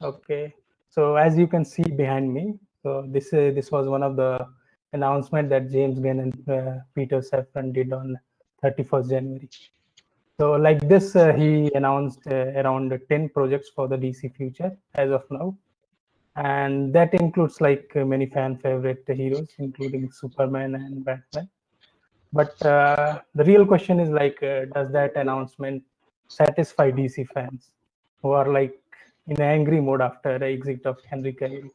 Okay, so as you can see behind me, so this was one of the announcement that James Gunn and Peter Safran did on 31st January. So like this, he announced around 10 projects for the DC future as of now, and that includes like many fan favorite heroes, including Superman and Batman. But the real question is like, does that announcement satisfy DC fans who are like in angry mode after the exit of Henry Cavill?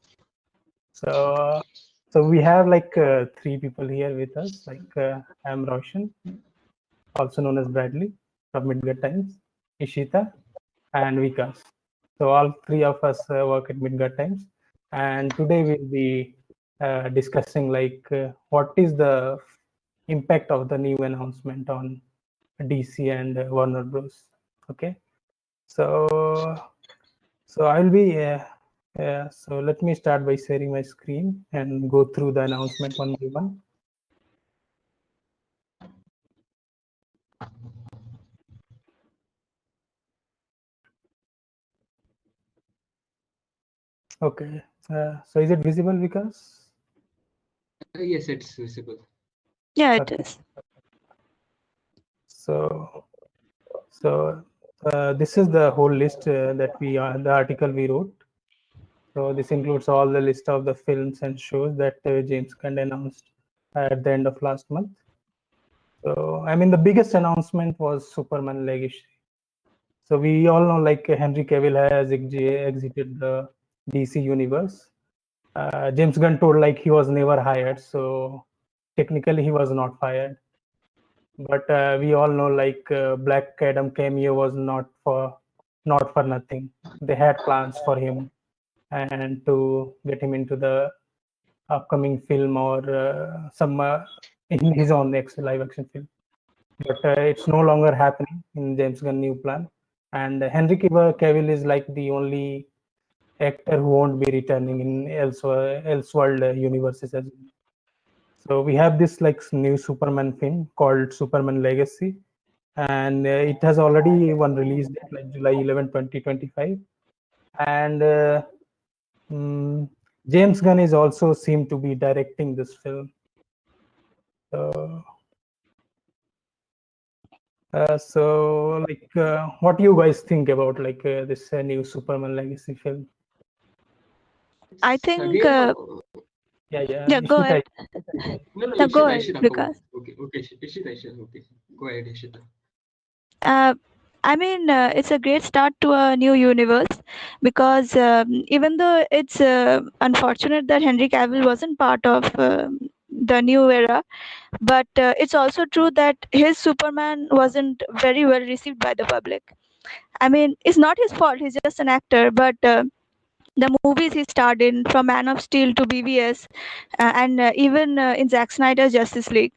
So, so we have like three people here with us. Like I'm Roshan, also known as Bradley from Midgard Times, Ishita, and Vikas. So all three of us work at Midgard Times, and today we'll be discussing like what is the impact of the new announcement on DC and Warner Bros. Okay, so I'll be. So let me start by sharing my screen and go through the announcement one by one. Okay, so is it visible, Vikas? Yes, it's visible. Yeah, it Okay, is. so this is the whole list that the article we wrote. So this includes all the list of the films and shows that James Gunn announced at the end of last month. So I mean, the biggest announcement was Superman Legacy. So we all know like Henry Cavill has exited the DC universe. James Gunn told like he was never hired, so technically he was not fired. But we all know like Black Adam cameo was not for nothing. They had plans for him and to get him into the upcoming film or some in his own next live action film. But it's no longer happening in James Gunn new plan. And Henry Cavill is like the only actor who won't be returning in Elseworld universes as well. So we have this like new Superman film called Superman Legacy, and it has already one release date like July 11, 2025. And James Gunn is also seemed to be directing this film. So, like, what do you guys think about like this new Superman Legacy film? I It's think, again. Yeah, yeah, go Ishita. ahead. No, No, go Ishita, ahead, Ishita, come on. because Okay, Ishita, Ishita, okay. Go ahead, Ishita. uh, I mean, it's a great start to a new universe because even though it's unfortunate that Henry Cavill wasn't part of the new era, but it's also true that his Superman wasn't very well received by the public. I mean, it's not his fault, he's just an actor, but the movies he starred in, from Man of Steel to BVS, and even in Zack Snyder's Justice League.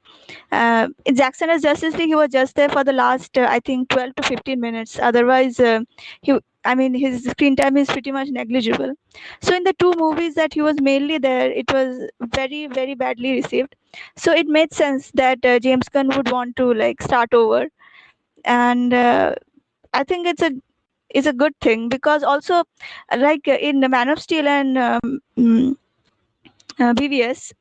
In Zack Snyder's Justice League, he was just there for the last, I think, 12 to 15 minutes. Otherwise, I mean, his screen time is pretty much negligible. So in the two movies that he was mainly there, it was very, very badly received. So it made sense that James Gunn would want to like start over, and I think it's a good thing because also like in the Man of Steel and BVS,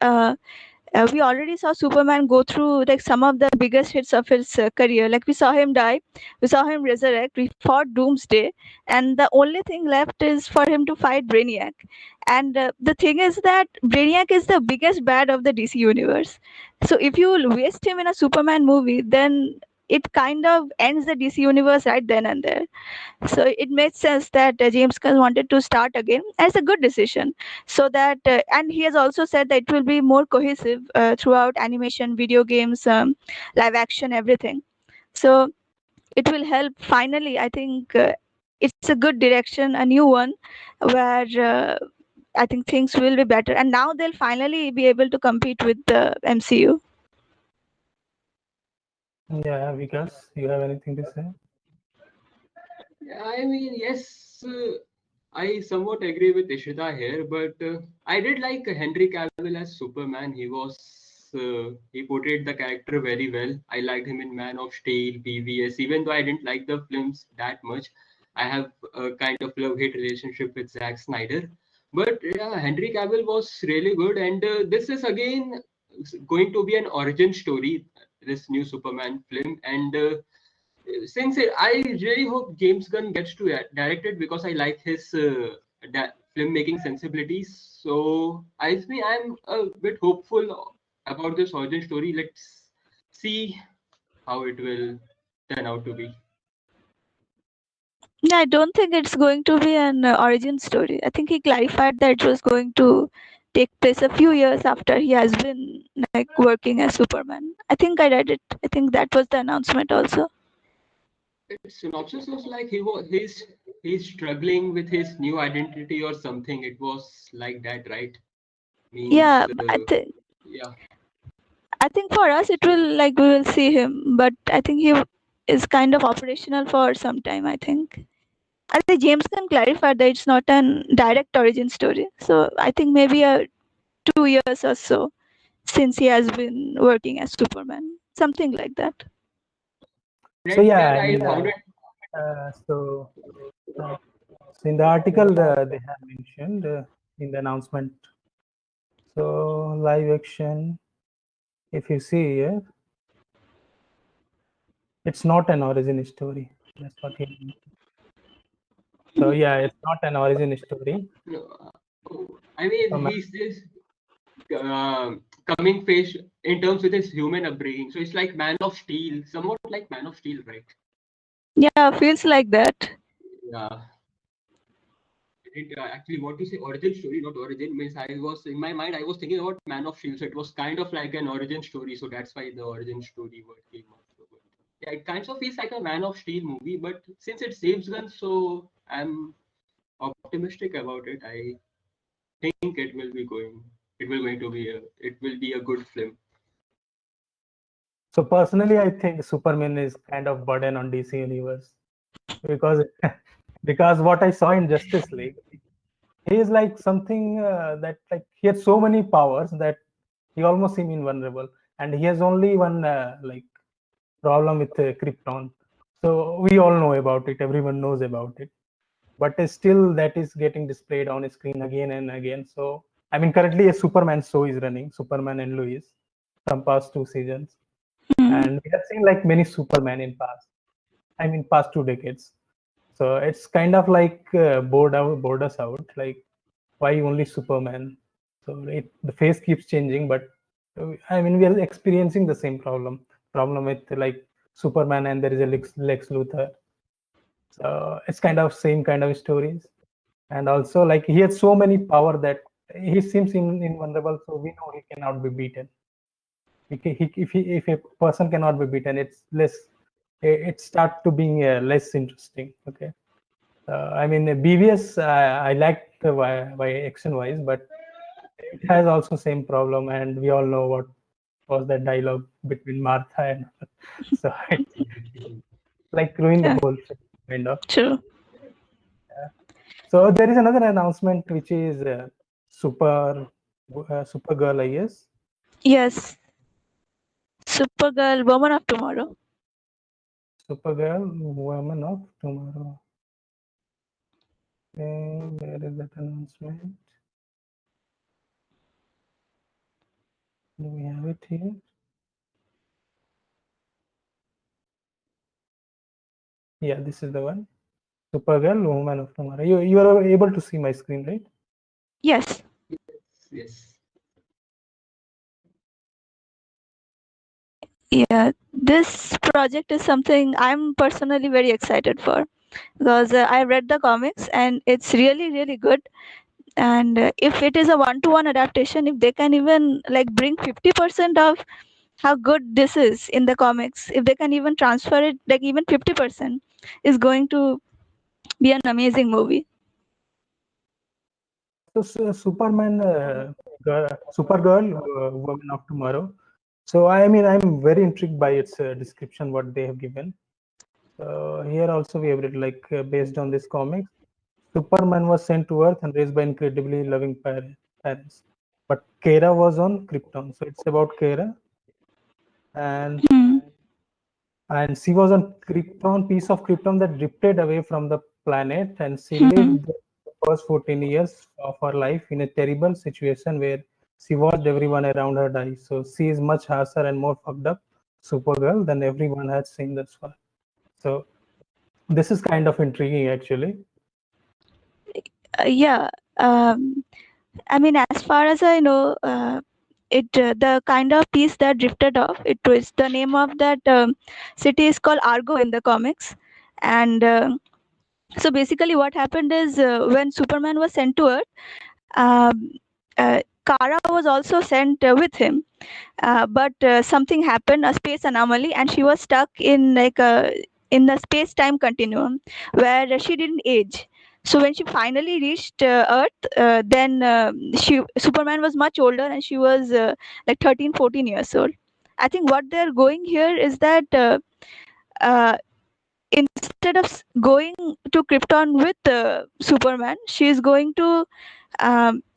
we already saw Superman go through like some of the biggest hits of his career. Like we saw him die, we saw him resurrect, we fought Doomsday, and the only thing left is for him to fight Brainiac. And the thing is that Brainiac is the biggest bad of the DC universe. So if you waste him in a Superman movie, then it kind of ends the DC universe right then and there. So it made sense that James Gunn wanted to start again. And it's a good decision. So that and he has also said that it will be more cohesive throughout animation, video games, live action, everything. So it will help. Finally, I think it's a good direction, a new one, where I think things will be better. And now they'll finally be able to compete with the MCU. Yeah, Vikas, you have anything to say? I mean, yes, I somewhat agree with Ishita here, but I did like Henry Cavill as Superman. He portrayed the character very well. I liked him in Man of Steel, BVS, even though I didn't like the films that much. I have a kind of love-hate relationship with Zack Snyder. But yeah, Henry Cavill was really good, and this is again going to be an origin story, this new Superman film. And I really hope James Gunn gets to direct it because I like his filmmaking sensibilities. So I'm a bit hopeful about this origin story. Let's see how it will turn out to be. Yeah, I don't think it's going to be an origin story. I think he clarified that it was going to take place a few years after he has been like working as Superman. I think I read it. I think that was the announcement also. Its synopsis was like he's struggling with his new identity or something. It was like that, right? Means Yeah, yeah. I think for us it will like we will see him, but I think he is kind of operational for some time. I think. I think James can clarify that it's not an direct origin story. So I think maybe 2 years or so since he has been working as Superman, something like that. So Read yeah, that I I mean, found it. uh, so uh, so in the article they have mentioned in the announcement. So live action, if you see here, it's not an origin story. That's what he meant. So yeah, it's not an origin story. No, I mean, So, he's this coming face in terms with his human upbringing. So it's like Man of Steel, somewhat like Man of Steel, right? Yeah, feels like that. Yeah. Actually, what you say, origin story, not origin, means I was in my mind, I was thinking about Man of Steel. So it was kind of like an origin story. So that's why the origin story word came up. So, yeah, it kind of feels like a Man of Steel movie, but since it's James Gunn, so I'm optimistic about it. I think it will be a good film. so personally, I think Superman is kind of burden on DC Universe because because what I saw in Justice League, he is like something that like he has so many powers that he almost seem invulnerable, and he has only one like problem with Krypton. So we all know about it. Everyone knows about it, but still that is getting displayed on screen again and again. So I mean, currently a Superman show is running, Superman and Lois, from past 2 seasons, Hmm. and we have seen like many Superman in past. I mean, past 2 decades. So it's kind of like bored us out. Like, why only Superman? So the face keeps changing, but I mean, we are experiencing the same problem with like Superman, and there is a Lex Luthor. So it's kind of same kind of stories, and also like he has so many power that he seems invulnerable. So we know he cannot be beaten. If a person cannot be beaten, it's less. It start to being less interesting. Okay. I mean, BVS, I like by action wise, but it has also same problem, and we all know what was that dialogue between Martha and so it like ruined the Yeah, whole film, kind of. true. So there is another announcement which is Supergirl, I guess. Yes, Supergirl, Woman of Tomorrow. Supergirl, Woman of Tomorrow. Okay, where is that announcement? Do we have it here? Yeah, this is the one. Supergirl, Woman of Tomorrow. You are able to see my screen, right? Yes. Yes. Yeah, this project is something I'm personally very excited for because I read the comics and it's really, really good. And if it is a one-to-one adaptation, if they can even like bring 50% of how good this is in the comics, if they can even transfer it like even 50%, is going to be an amazing movie. So Superman, Supergirl, Woman of Tomorrow. So I mean, I'm very intrigued by its description, what they have given. So here also we have read like based on this comics, Superman was sent to Earth and raised by incredibly loving parents, but Kara was on Krypton. So it's about Kara, and Hmm. and she was on Krypton, piece of Krypton that drifted away from the planet, and she Mhm. lived the first 14 years of her life in a terrible situation where she watched everyone around her die. So she is much harsher and more fucked up Supergirl than everyone has seen thus far. So this is kind of intriguing, actually. Yeah. I mean, as far as I know, the kind of piece that drifted off. It was the name of that city is called Argo in the comics, and so basically, what happened is when Superman was sent to Earth, um, Kara was also sent with him, but something happened, a space anomaly, and she was stuck in like a in the space time continuum where she didn't age. So when she finally reached Earth, then she Superman was much older and she was like 13, 14 years old. I think what they're going here is that uh, instead of going to Krypton with Superman, she is going to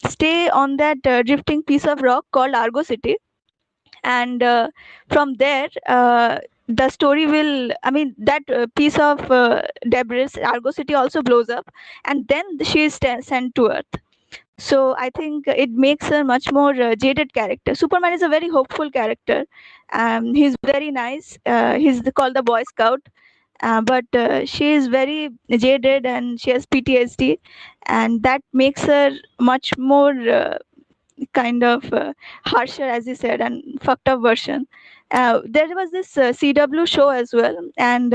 stay on that drifting piece of rock called Argo City, and from there the story will, I mean, that piece of debris, Argo City, also blows up, and then she is sent to Earth. So I think it makes her much more jaded character. Superman is a very hopeful character. He's very nice. Called the Boy Scout, but she is very jaded and she has PTSD, and that makes her much more kind of harsher, as you said, and fucked up version. There was this CW show as well, and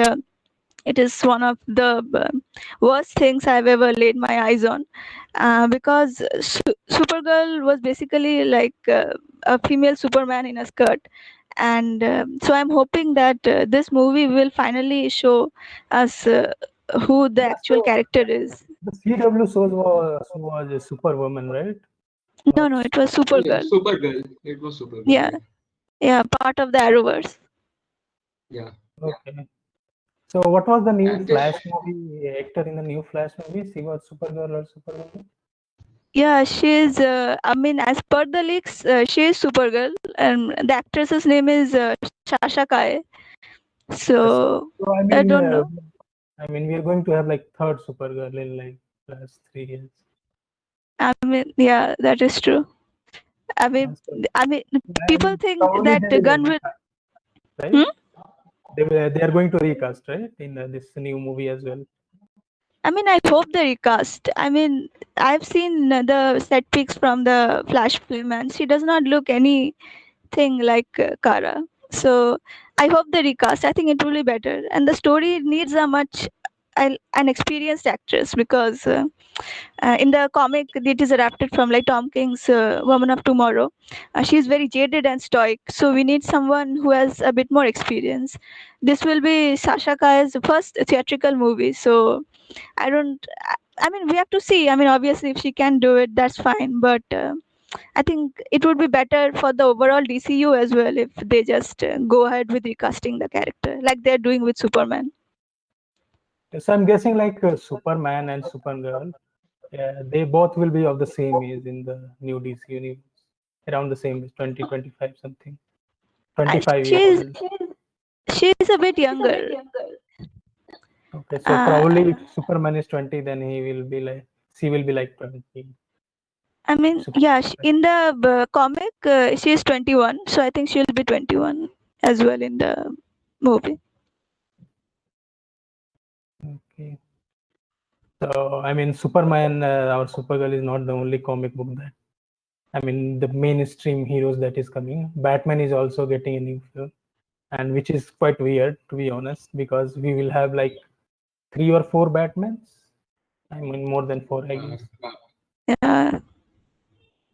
it is one of the worst things I've ever laid my eyes on, because Supergirl was basically like a female Superman in a skirt. And so I'm hoping that this movie will finally show us who the Yeah, actual so character is. the CW was a Superwoman, right? No, Not no, it was Yeah, Supergirl. Supergirl. It was Supergirl. Yeah, yeah, part of the Arrowverse. Yeah. okay. So what was the new I'm just Flash movie actor in the new Flash movie? She was Supergirl or Superwoman? Yeah, she's. I mean, as per the leaks, she is Supergirl, and the actress's name is Sasha Kai. Yes. So So I don't know. I mean, we are going to have like third Supergirl in like last 3 years. I mean, yeah, that is true. I mean, So, I mean, people and think probably that they the will gun will. recast, right? Hmm? They are going to recast, right, in this new movie as well. I mean, I hope they recast. I mean, I've seen the set pics from the Flash film, and she does not look anything like Kara. So I hope they recast. I think it will be better, and the story needs a much an experienced actress, because in the comic it is adapted from like Tom King's Woman of Tomorrow. She is very jaded and stoic, so we need someone who has a bit more experience. This will be Sasha Kai's first theatrical movie, so I don't. I mean, we have to see. I mean, obviously, if she can do it, that's fine. But I think it would be better for the overall DCU as well if they just go ahead with recasting the character like they're doing with Superman. So I'm guessing like Superman and Supergirl, they both will be of the same age in the new DC universe, around the same age, 20, 25 something, 25 years She's old. she's a bit younger. Okay, so Uh, probably if Superman is 20, then he will be like, she will be like 20. I mean, Super, yeah, in the comic, she is 21, so I think she'll be 21 as well in the movie. okay. So I mean, Superman or Supergirl is not the only comic book that. I mean, the mainstream heroes that is coming. Batman is also getting a new film, and which is quite weird to be honest, because we will have like 3 or 4 Batmans. I mean, more than 4, I guess. Yeah,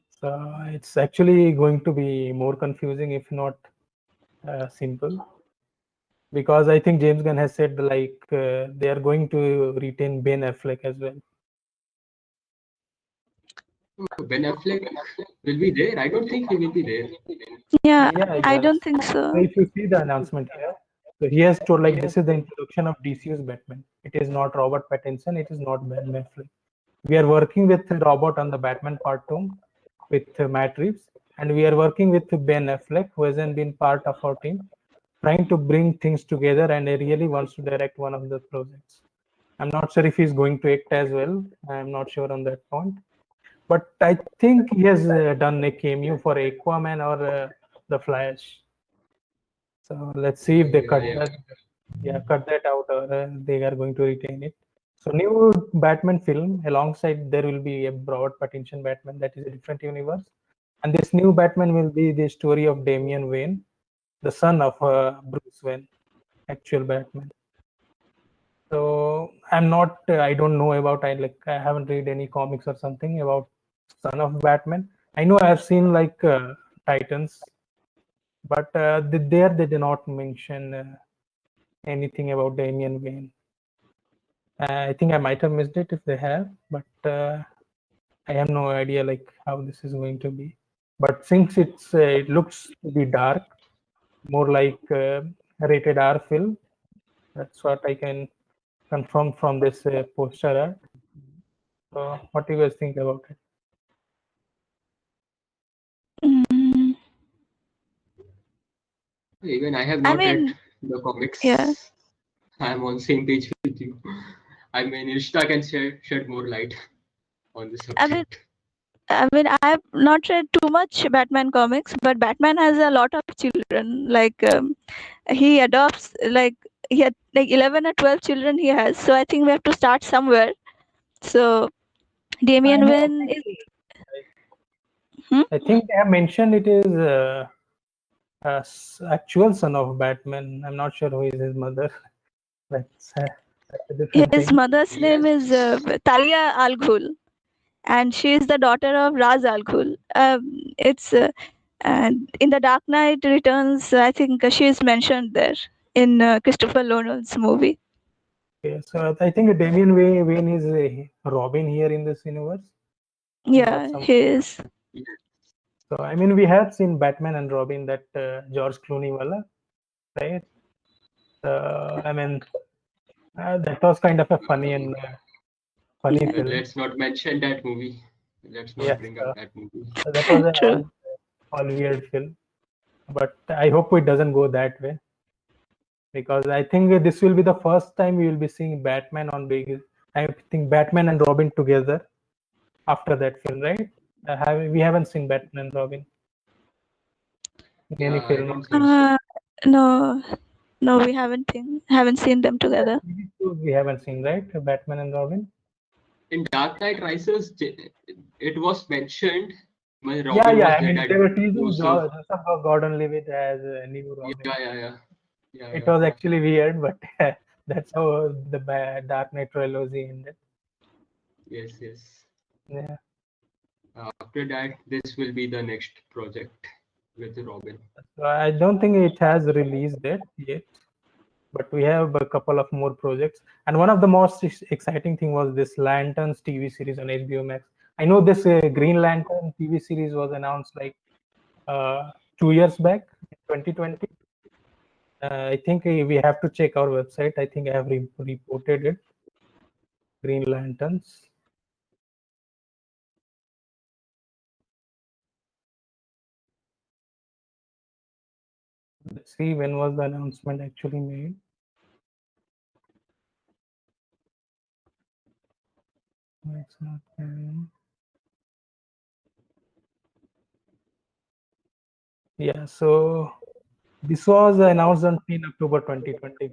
So it's actually going to be more confusing, if not simple, because I think James Gunn has said like they are going to retain Ben Affleck as well. Ben Affleck will be there. I don't think he will be there. yeah, Yeah, I yes. don't think So so. if you see the announcement here, so he has told like this is the introduction of DCU's Batman. It is not Robert Pattinson. It is not Ben Affleck. We are working with Robert on the Batman Part 2 with Matt Reeves, and we are working with Ben Affleck, who hasn't been part of our team, trying to bring things together, and he really wants to direct one of the projects. I'm not sure if he's going to act as well. I'm not sure on that point. But I think he has done a cameo for Aquaman or the Flash. So let's see if they Yeah, cut yeah. that. Yeah, cut that out, or they are going to retain it. So new Batman film alongside there will be a Robert Pattinson Batman that is a different universe, and this new Batman will be the story of Damian Wayne, the son of Bruce Wayne, actual Batman. So I'm not, I don't know about, I haven't read any comics or something about son of Batman. I know I've seen like Titans, but there they did not mention anything about Damian Wayne. I think I might have missed it if they have, but I have no idea like how this is going to be. But since it looks to be dark, more like rated R film, that's what I can confirm from this poster art. So, what do you guys think about it? Mm, Even I have I not read mean, the comics. yeah. I'm on same page with you. I mean, Ishta can shed more light on the I mean, subject. I've not read too much Batman comics, but Batman has a lot of children. Like he adopts, like he had like 11 or 12 children he has. So I think we have to start somewhere. So I Damian know. Wayne is. Hmm? I think they have mentioned it is actual son of Batman. I'm not sure who is his mother. That's a different His thing. mother's name is Yes. Talia Al Ghul, and she is the daughter of Raz Al Ghul. It's in the Dark Knight Returns. I think she is mentioned there in Christopher Nolan's movie. Okay, so I think Damian Wayne is a Robin here in this universe. Not Yeah, some. he is. So I mean, we have seen Batman and Robin, that George Clooney wala, right? I mean, that was kind of a funny and funny Yeah, film. Let's not mention that movie. Let's not Yes, bring up that movie. that was an true. all weird film. But I hope it doesn't go that way, because I think this will be the first time we will be seeing Batman on big. I think Batman and Robin together after that film, right? We haven't seen Batman and Robin in any Yeah, I film. don't think so. No, no, we haven't seen them together. We haven't seen, right? Batman and Robin. In Dark Knight Rises, it was mentioned when Yeah, Robin yeah. was I there mean, that they were teasing Joseph. Joseph Gordon-Levitt as a new Robin. Yeah, yeah, yeah. Yeah, It yeah. was actually weird, but that's how the Dark Knight trilogy ended. Yes, yes. Yeah. After that, this will be the next project with Robin. So I don't think it has released date yet, but we have a couple of more projects. And one of the most exciting thing was this Lanterns TV series on HBO Max. I know this Green Lantern TV series was announced like 2 years back, 2020. I think we have to check our website. I think I have reported it. Green Lanterns. Let's see when was the announcement actually made. It's not. Yeah, so this was announced on 10 October 2020.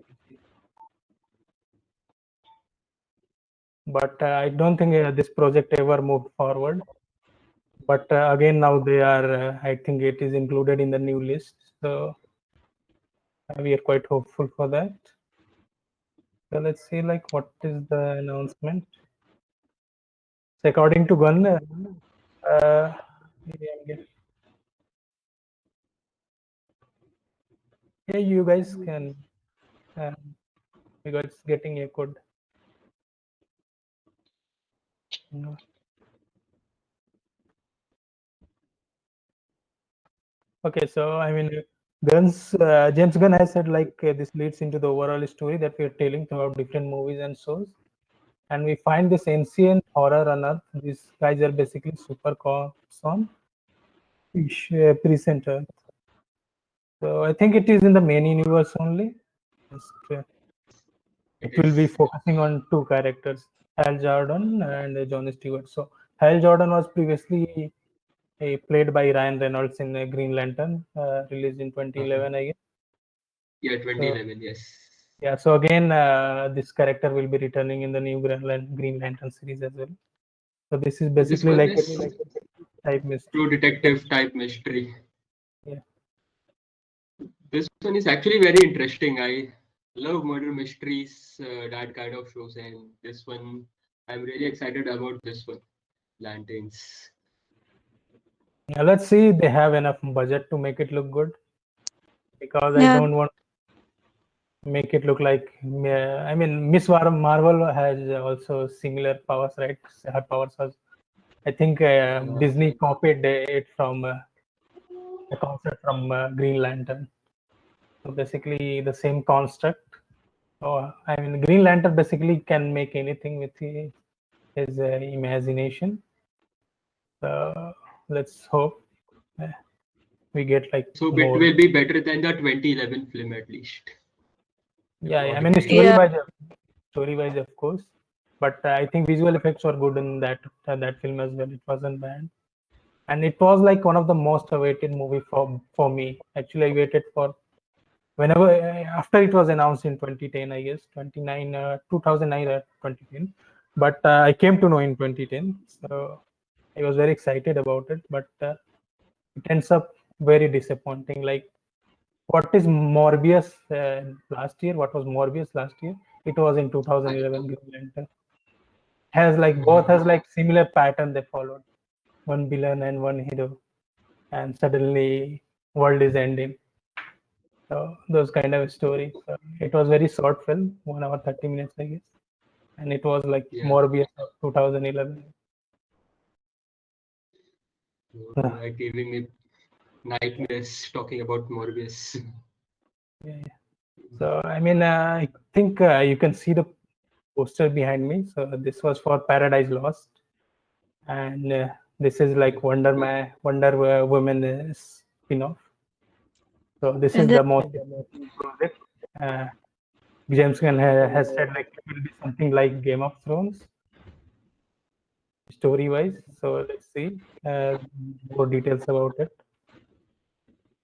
But I don't think this project ever moved forward. But again, now they are, I think it is included in the new list. So we are quite hopeful for that. So let's see, like, what is the announcement? So according to Gun, yeah, you guys can, because it's getting echoed. No. Okay, so I mean, James Gunn has said like this leads into the overall story that we are telling throughout different movies and shows, and we find this ancient horror on Earth. These guys are basically super cops on present Earth. So I think it is in the main universe only. Just, it will be focusing on two characters, Hal Jordan and John Stewart. So Hal Jordan was previously played by Ryan Reynolds in Green Lantern, released in 2011, I guess. Yeah, So 2011. Yes. yeah, so again, this character will be returning in the new Green Lantern series as well. So this is This basically one like is a type mystery. true detective type mystery. Yeah. This one is actually very interesting. I love murder mysteries, that kind of shows, and this one, I'm really excited about this one. Lanterns. Yeah, let's see they have enough budget to make it look good, because I Yeah. don't want to make it look like I mean Miss Marvel has also similar powers, right? Her powers was, I think Disney copied it from the concept from Green Lantern. So basically the same construct. So I mean Green Lantern basically can make anything with his imagination. So let's hope we get like So it more. will be better than the 2011 film at least. Yeah, What I do mean you think? Yeah. story wise, of course, but I think visual effects were good in that film as well. It wasn't bad, and it was like one of the most awaited movie for me. Actually, I waited for whenever after it was announced in 2010, I guess 2009 or 2010. But I came to know in 2010, so I was very excited about it. But it ends up very disappointing. Like what is Morbius last year? What was Morbius last year? It was in I 2011 know. Green Lantern. Has like both has like similar pattern they followed. One villain and one hero, and suddenly world is ending. So those kind of stories. So it was very short film, 1 hour 30 minutes, I guess, and it was like Yeah. Morbius of 2011. You are giving me nightmares talking about Morbius. Yeah. So I mean, I think you can see the poster behind me. So this was for Paradise Lost, and this is like Wonder Woman spin-off. So this is And the most project. Uh, James Gunn has said like it will be something like Game of Thrones story-wise. So let's see more details about it,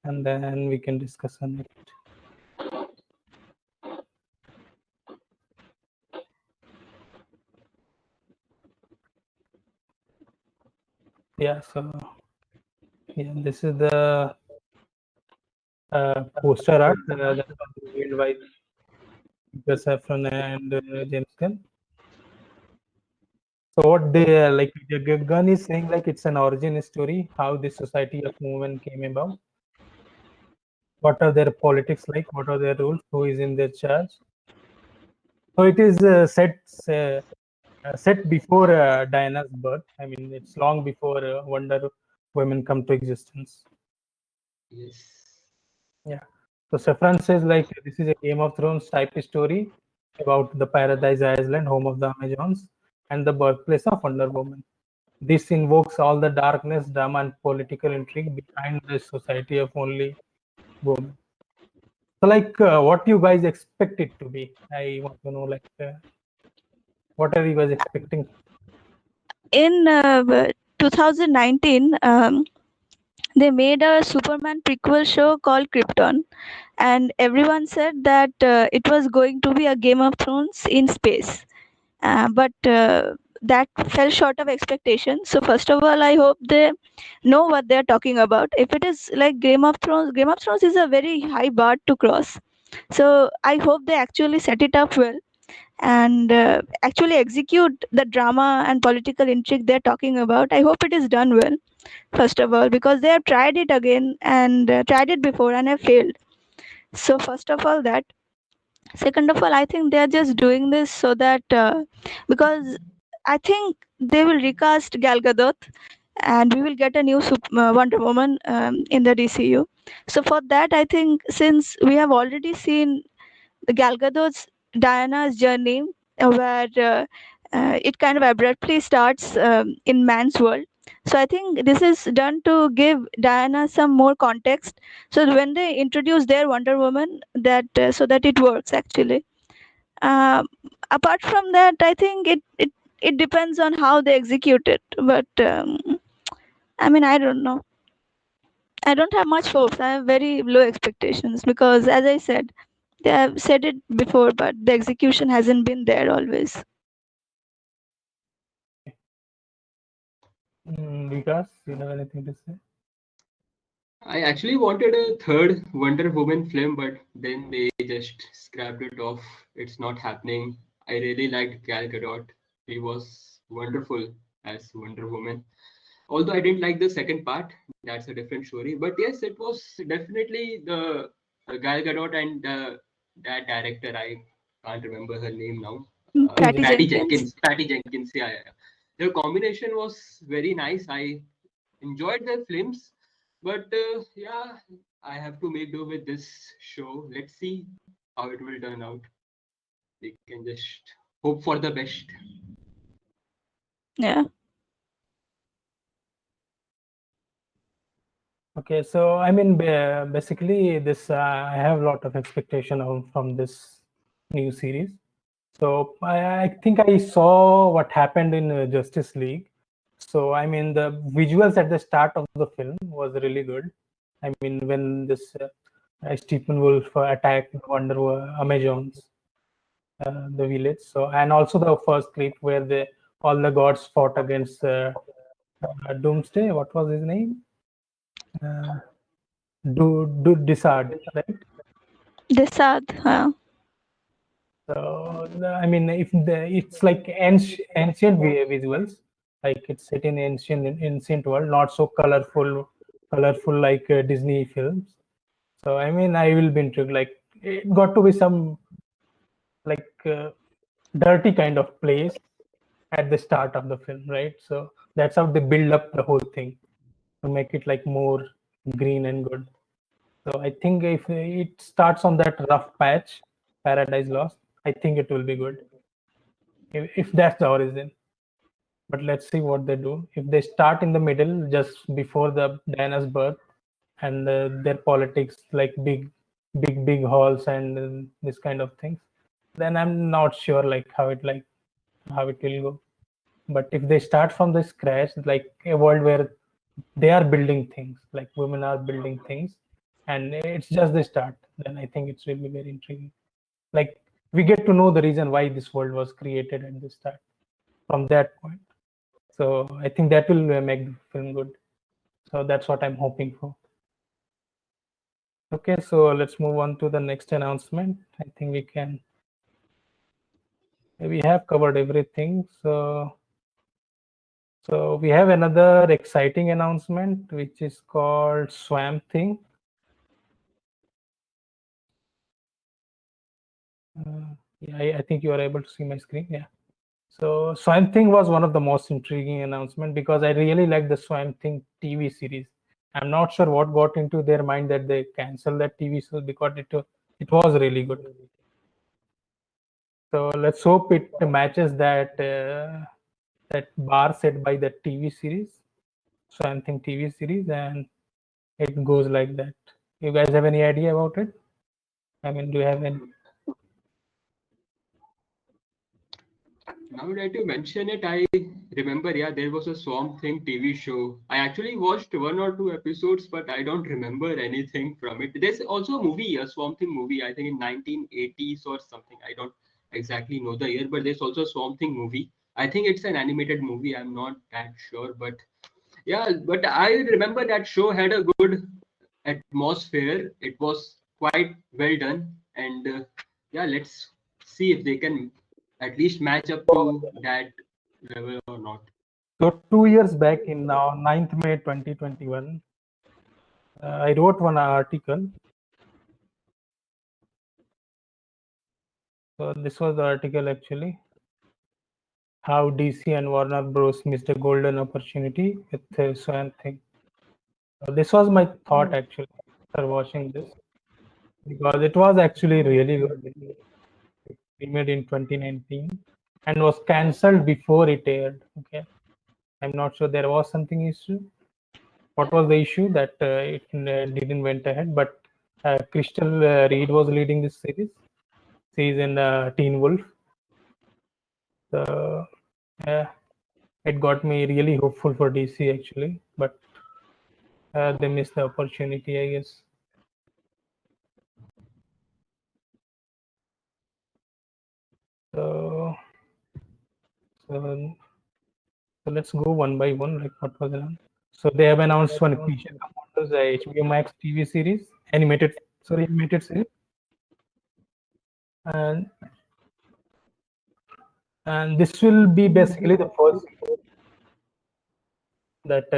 and then we can discuss on it. Yeah. So yeah, this is the poster art that was revealed by Peter Safran and James Gunn. So what they like Gunn is saying like it's an origin story, how this society of women came about, what are their politics like, what are their rules, who is in their charge. So it is set before Diana's birth. I mean, it's long before Wonder Women come to existence. Yes. Yeah. So Safran says like this is a Game of Thrones type story about the Paradise Island, home of the Amazons, and the birthplace of Wonder Woman. This invokes all the darkness, drama, and political intrigue behind the society of only women. So, like, what you guys expect it to be? I want to know, like, what are you guys expecting? in 2019, they made a Superman prequel show called Krypton, and everyone said that it was going to be a Game of Thrones in space. But that fell short of expectation. So first of all, I hope they know what they're talking about. If it is like Game of Thrones is a very high bar to cross. So I hope they actually set it up well and actually execute the drama and political intrigue they're talking about. I hope it is done well, first of all, because they have tried it again and tried it before and have failed. So first of all, that. Second of all, I think they are just doing this so that because I think they will recast Gal Gadot and we will get a new Wonder Woman in the DCU. So for that, I think since we have already seen the Gal Gadot's Diana's journey, where it kind of abruptly starts in man's world. So I think this is done to give Diana some more context. So when they introduce their Wonder Woman, that so that it works actually. Apart from that, I think it depends on how they execute it. But I mean, I don't know. I don't have much hopes. I have very low expectations because, as I said, they have said it before, but the execution hasn't been there always. Vikas, you have anything to say? I actually wanted a third Wonder Woman film, but then they just scrapped it off. It's not happening. I really liked Gal Gadot. She was wonderful as Wonder Woman. Although I didn't like the second part, that's a different story. But yes, it was definitely the Gal Gadot and that director. I can't remember her name now. Patty Patty Patty Jenkins. Jenkins. Patty Jenkins. Yeah, yeah, yeah. The combination was very nice. I enjoyed their films, but yeah, I have to make do with this show. Let's see how it will turn out. We can just hope for the best. Yeah. Okay, so I mean, basically, this I have a lot of expectation from this new series. So I think I saw what happened in Justice League. So I mean, the visuals at the start of the film was really good. I mean, when this Stephen Wolf attacked Amazons, the village. So and also the first clip where all the gods fought against Doomsday. What was his name? Uh, Disard, right? Desad. So I mean, if it's like ancient visuals, like it's set in ancient world, not so colorful like Disney films. So I mean, I will be intrigued. Like it got to be some like dirty kind of place at the start of the film, right? So that's how they build up the whole thing to make it like more green and good. So I think if it starts on that rough patch, Paradise Lost, I think it will be good. If that's the origin. But let's see what they do. If they start in the middle, just before the Diana's birth, and their politics, like big halls and this kind of things, then I'm not sure how it will go. But if they start from the scratch, like a world where they are building things, like women are building things, and it's just the start, then I think it's really very intriguing. Like we get to know the reason why this world was created at the start from that point. So I think that will make the film good. So that's what I'm hoping for. Okay, so let's move on to the next announcement. I think we have covered everything. So we have another exciting announcement, which is called Swamp Thing. Yeah, I think you are able to see my screen. Yeah. So Swamp Thing was one of the most intriguing announcement because I really like the Swamp Thing TV series. I'm not sure what got into their mind that they canceled that TV show because it was really good. So let's hope it matches that bar set by that TV series, Swamp Thing TV series, and it goes like that. You guys have any idea about it? I mean, do you have any? Now that you mention it, I remember, yeah, there was a Swamp Thing TV show. I actually watched one or two episodes, but I don't remember anything from it. There's also a movie, a Swamp Thing movie, I think in 1980s or something. I don't exactly know the year, but there's also a Swamp Thing movie. I think it's an animated movie. I'm not that sure, but yeah, but I remember that show had a good atmosphere. It was quite well done, and yeah, let's see if they can at least match up to that level or not. So 2 years back in now 9th May 2021, I wrote one article. So this was the article actually. How DC and Warner Bros. Missed a golden opportunity with Swamp Thing. So this was my thought actually after watching this because it was actually really good. It premiered in 2019 and was cancelled before it aired. Okay, I'm not sure there was something issue. What was the issue that it didn't went ahead? But Crystal Reed was leading this series. She's in Teen Wolf. So yeah, it got me really hopeful for DC actually, but they missed the opportunity, I guess. So, so, so let's go one by one, like what was announced. So they have announced one Future Commandos, HBO Max TV series, animated series, and this will be basically the first that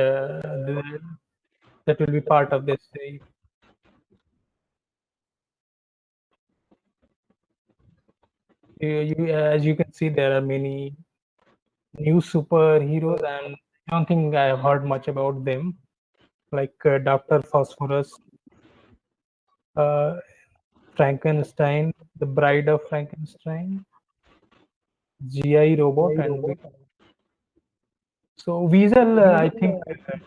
that will be part of this. As you can see, there are many new superheroes, and I don't think I have heard much about them, like Dr. Phosphorus, Frankenstein, the Bride of Frankenstein, GI Robot, and so Weasel. I think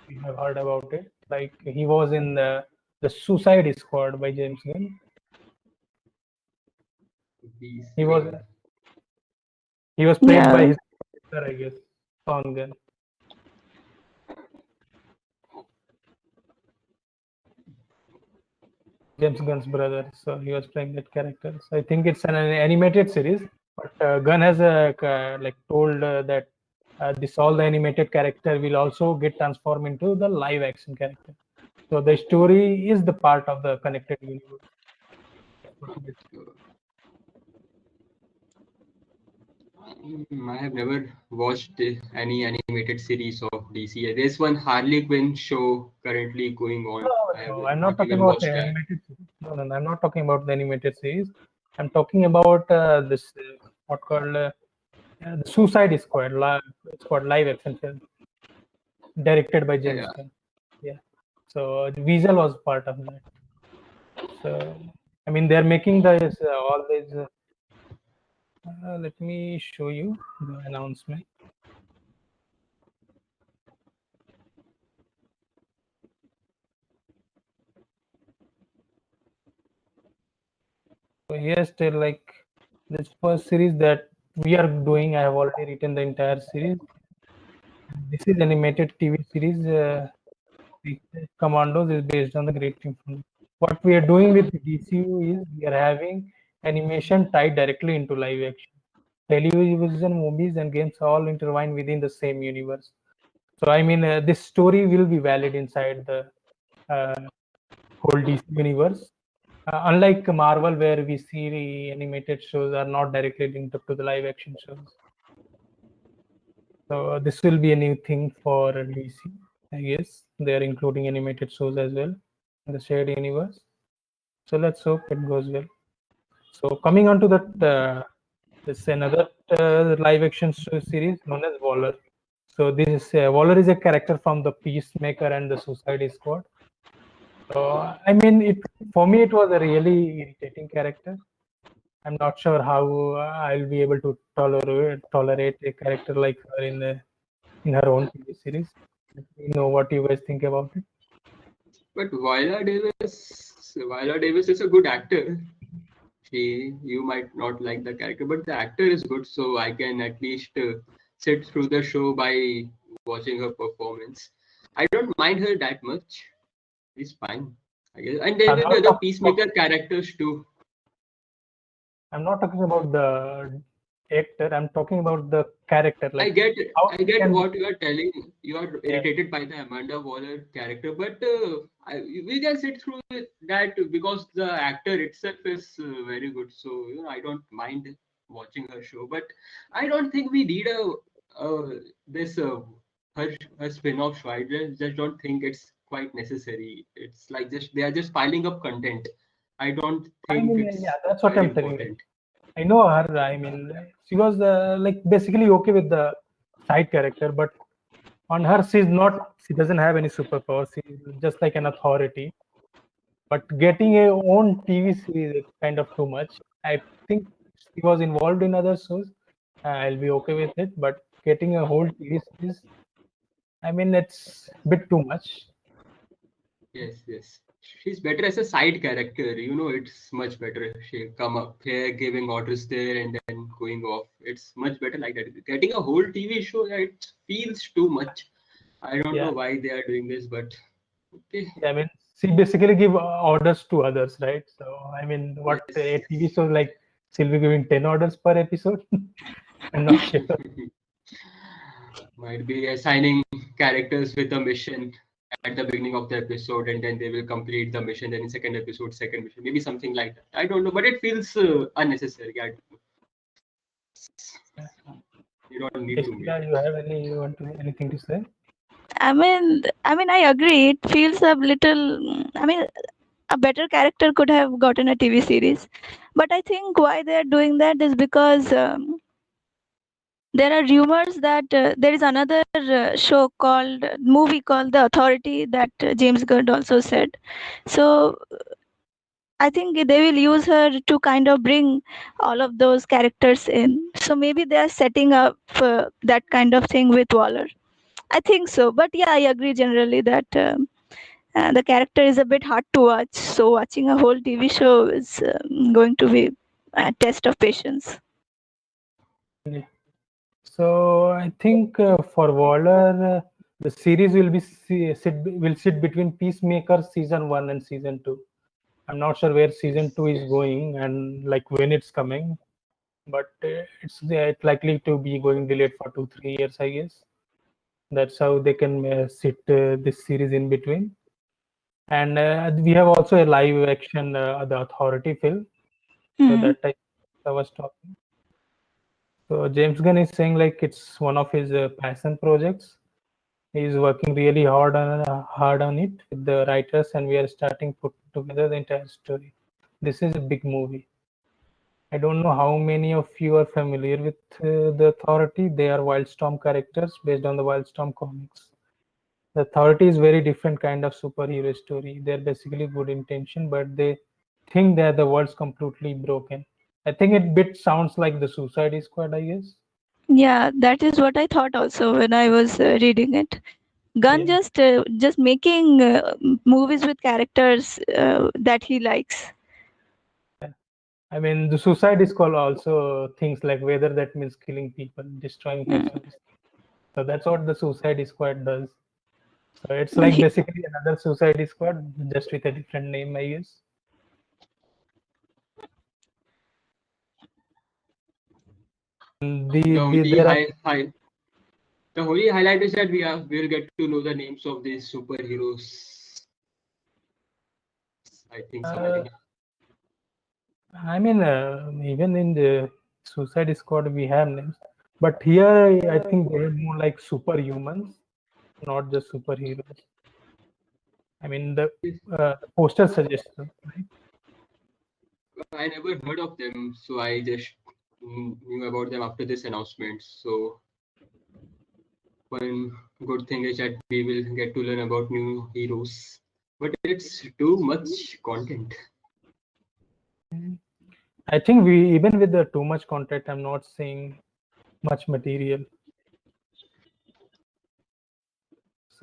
we have heard about it. Like he was in the Suicide Squad by James Gunn. He was played by Yeah. his sister, I guess, Sean Gunn. James Gunn's brother, so he was playing that character. So I think it's an animated series, but Gunn has like told that this all the animated character will also get transformed into the live action character. So the story is the part of the connected universe. I have never watched any animated series of DC. There's one Harley Quinn show currently going on. I have No, I'm not not talking even about watched the that. animated series. No, I'm not talking about the animated series. I'm talking about this what called the Suicide Squad, live action film, directed by James Yeah. Gunn. Yeah. So Weasel was part of that. So I mean, they're making this always. Let me show you the announcement. So here's still like this first series that we are doing. I have already written the entire series. This is animated TV series. The Commandos is based on the Great Team from. What we are doing with DCU is we are having animation tied directly into live action. Television, movies, and games all intertwined within the same universe. So I mean, this story will be valid inside the whole DC universe. Unlike Marvel, where we see the animated shows are not directly linked up to the live action shows. So this will be a new thing for DC, I guess. They are including animated shows as well in the shared universe. So let's hope it goes well. So coming on to that, this another live action series known as Waller. So this is Waller is a character from the Peacemaker and the Suicide Squad. So I mean, it for me it was a really irritating character. I'm not sure how I'll be able to tolerate a character like her in her own TV series. Let me know what you guys think about it. But Viola Davis is a good actor. You might not like the character, but the actor is good, so I can at least sit through the show by watching her performance. I don't mind her that much. It's fine, I guess. And there I'm were the not other talking about, Peacemaker characters too. I'm not talking about the actor. I'm talking about the character. I Like get how I she get can be. what you are telling. You are Yeah. irritated by the Amanda Waller character, but we can sit through that because the actor itself is very good. So I don't mind watching her show, but I don't think we need this her spin-off show. I just don't think it's quite necessary. It's like just they are just piling up content. I don't I think mean, yeah, it's that's what very I'm telling you. important. I know her. I mean, she was like basically okay with the side character, but on her, she's not. She doesn't have any superpowers. She's just like an authority. But getting a own TV series is kind of too much. I think she was involved in other shows. I'll be okay with it. But getting a whole TV series, I mean, it's a bit too much. Yes, yes. she's better as a side character. You know, it's much better. She come up here giving orders there and then going off. It's much better like that. Getting a whole TV show, yeah, it feels too much. I don't know Yeah, why they are doing this, but okay. yeah. I mean, she basically give orders to others, right? So I mean, what Yes. a TV show like she'll be giving 10 orders per episode. I'm not sure. Might be assigning characters with a mission at the beginning of the episode, and then they will complete the mission. Then in second episode, second mission, maybe something like that. I don't know, but it feels unnecessary. You don't need to make Jessica, it. you have anything to say? I mean, I agree. It feels a little. I mean, a better character could have gotten a TV series, but I think why they are doing that is because there are rumors that there is another movie called The Authority that James Gunn also said. So I think they will use her to kind of bring all of those characters in. So maybe they are setting up that kind of thing with Waller. I think so. But yeah, I agree generally that the character is a bit hard to watch. So watching a whole TV show is going to be a test of patience. Yeah. So I think for Waller, the series will sit between Peacemaker season 1 and season 2. I'm not sure where season 2 is going and like when it's coming, but it's likely to be going delayed for 2-3 years, I guess. That's how they can sit this series in between. And we have also a live action The Authority film. So Hmm. that I was talking. So James Gunn is saying like it's one of his passion projects. He's working really hard on it with the writers, and we are starting put together the entire story. This is a big movie. I don't know how many of you are familiar with the Authority. They are Wildstorm characters based on the Wildstorm comics. The Authority is very different kind of superhero story. They're basically good intention, but they think that the world's completely broken. I think it bit sounds like the Suicide Squad, I guess. Yeah, that is what I thought also when I was reading it. Gunn Yeah. just making movies with characters that he likes. I mean, the Suicide Squad also things like whether that means killing people, destroying Mm. factories. So that's what the Suicide Squad does. So it's like He, basically another Suicide Squad, just with a different name, I guess. The only There are the only highlight is that we'll get to know the names of these superheroes. I think uh, something. I mean, even in the Suicide Squad, we have names, but here I think they're more like superhumans, not just superheroes. I mean, the poster suggests so, right? I never heard of them, so I just knew about them after this announcement. So one good thing is that we will get to learn about new heroes, but it's too much content. I think we even with the too much content, I'm not seeing much material.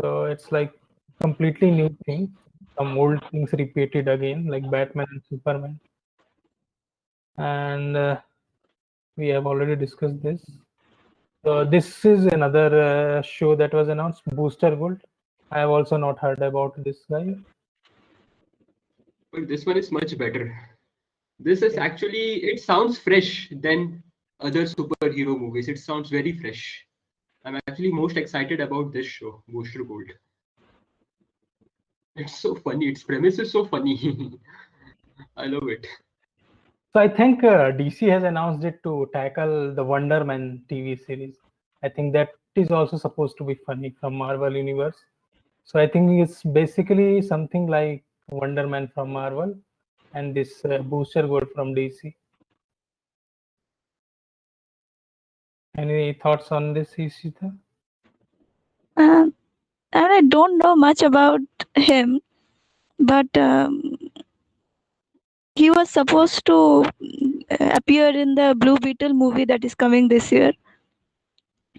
So it's like completely new things, some old things repeated again, like Batman and Superman. And we have already discussed this. So this is another show that was announced, Booster Gold. I have also not heard about this guy. But this one is much better. This is actually, it sounds fresh than other superhero movies. It sounds very fresh. I'm actually most excited about this show, Booster Gold. It's so funny. Its premise is so funny. I love it. So I think DC has announced it to tackle the Wonder Man TV series. I think that is also supposed to be funny from Marvel Universe. So I think it's basically something like Wonder Man from Marvel and this Booster Gold from DC. Any thoughts on this, Ishita? and I don't know much about him, but he was supposed to appear in the Blue Beetle movie that is coming this year.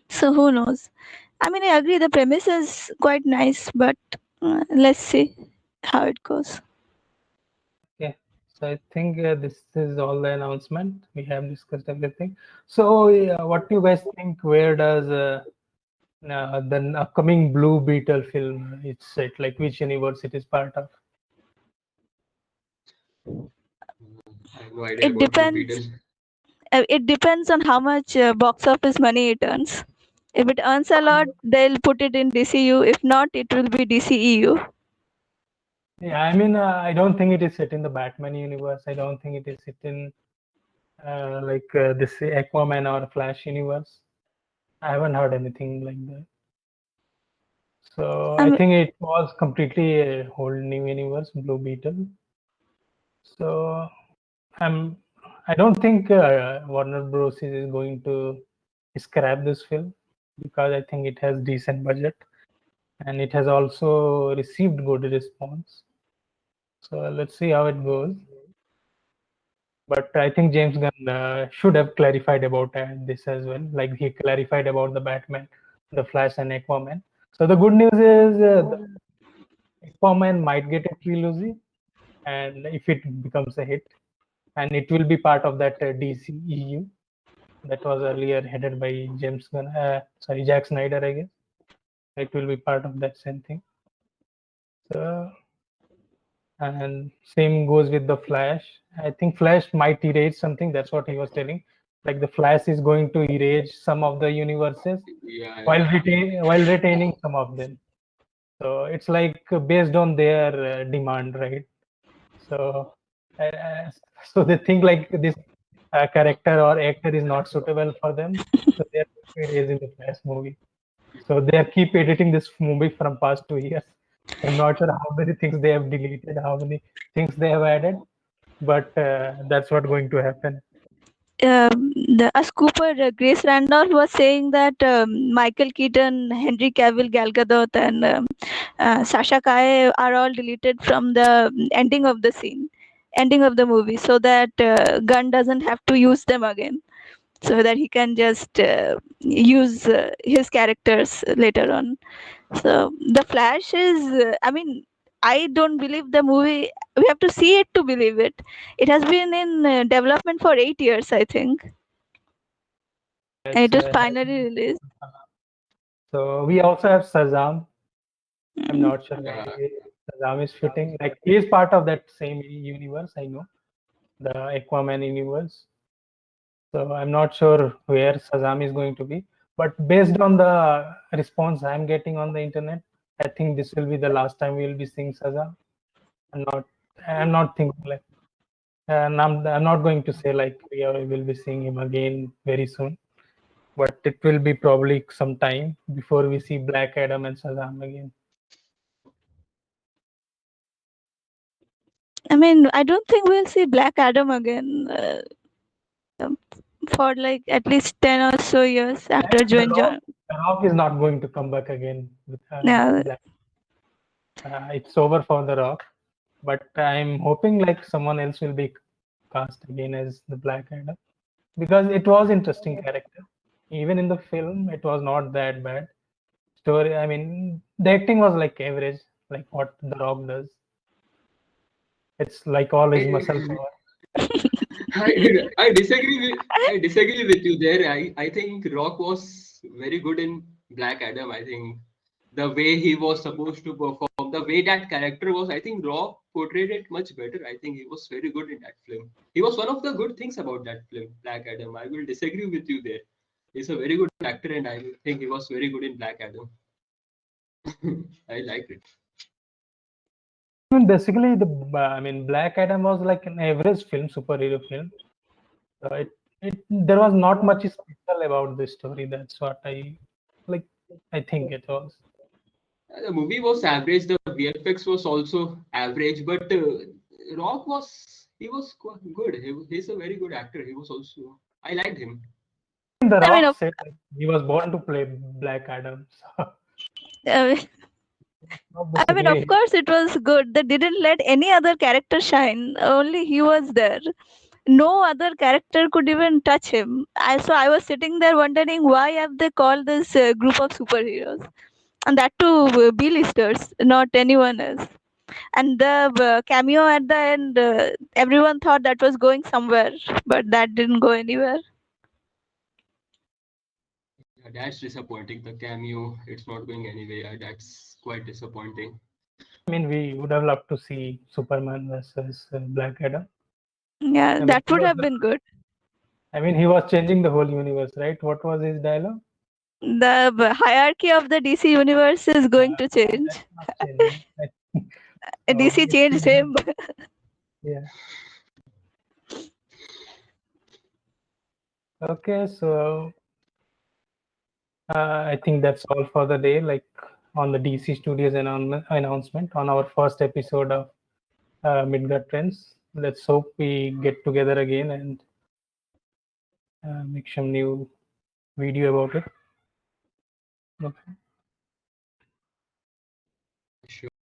So who knows? I mean, I agree the premise is quite nice, but let's see how it goes. So I think this is all the announcement. We have discussed everything. So what do you guys think? Where does the upcoming Blue Beetle film it's set? Like which universe it is part of? I have no idea It about Blue depends. Beetle. It depends on how much box office money it earns. If it earns a lot, they'll put it in DCU. If not, it will be DCEU. Yeah, I mean, I don't think it is set in the Batman universe. I don't think it is set in this Aquaman or Flash universe. I haven't heard anything like that. So I Um, think it was completely a whole new universe, Blue Beetle. So I'm, I don't think Warner Bros. Is going to scrap this film because I think it has decent budget and it has also received good response. So let's see how it goes. But I think James Gunn should have clarified about this as well. Like he clarified about the Batman, the Flash, and Aquaman. So the good news is the Aquaman might get a trilogy, and if it becomes a hit, and it will be part of that DCEU that was earlier headed by Jack Snyder, I guess. It will be part of that same thing. So, and same goes with the Flash. I think Flash might erase something. That's what he was telling. Like the Flash is going to erase some of the universes Yeah, while retaining some of them. So it's like based on their demand, right? So, uh, so they think like this character or actor is not suitable for them, so they are erasing the Flash movie. So they are keep editing this movie from past 2 years. I'm not sure how many things they have deleted, how many things they have added, but that's what going to happen. as Cooper, Grace Randolph was saying that Michael Keaton, Henry Cavill, Gal Gadot, and Sasha Calle are all deleted from the ending of the scene, ending of the movie, so that Gunn doesn't have to use them again, so that he can just use his characters later on. So the Flash is, I don't believe the movie. We have to see it to believe it. It has been in development for 8 years, I think, and It's, it was finally released. so we also have Shazam. I'm Mm. not sure yeah. where Shazam is fitting. Like he is part of that same universe, I know, the Aquaman universe. So I'm not sure where Shazam is going to be. But based on the response I'm getting on the internet, I think this will be the last time we will be seeing Shazam. I'm not thinking like, and I'm not going to say like we will be seeing him again very soon. But it will be probably some time before we see Black Adam and Shazam again. I don't think we'll see Black Adam again for like at least 10 or so years after And Join John. The Rock is not going to come back again with Yeah, Black. It's over for The Rock. But I'm hoping like someone else will be cast again as the Black Adam because it was interesting character. Even in the film, it was not that bad. Story, I mean, the acting was like average, like what The Rock does. It's like all his muscle power. I disagree with you there. I think Rock was very good in Black Adam. I think the way he was supposed to perform, the way that character was, I think Rock portrayed it much better. I think he was very good in that film. He was one of the good things about that film, Black Adam. I will disagree with you there. He's a very good actor, and I think he was very good in Black Adam. I liked it. I mean, basically, Black Adam was like an average film, superhero film. There was not much special about this story. That's what like. I think it was. The movie was average. The VFX was also average, but Rock was quite good. He's a very good actor. He was also I liked him. The I mean, Rock of, said like, he was born to play Black Adam. uh, So of basically, course, it was good. They didn't let any other character shine. Only he was there. No other character could even touch him. I was sitting there wondering why have they called this group of superheroes, and that too B-listers, not anyone else. And the cameo at the end, everyone thought that was going somewhere, but that didn't go anywhere. Yeah, that's disappointing. The cameo, it's not going anywhere. That's quite disappointing. I mean, we would have loved to see Superman versus Black Adam. Yeah, I mean, that would have been good. he was changing the whole universe, right? What was his dialogue? The hierarchy of the DC universe is going to change. That's not changing. DC changed him. Yeah. Okay, so I think that's all for the day. Like on the DC Studios announcement on our first episode of Midgard Trends. Let's hope we get together again and make some new video about it. Okay.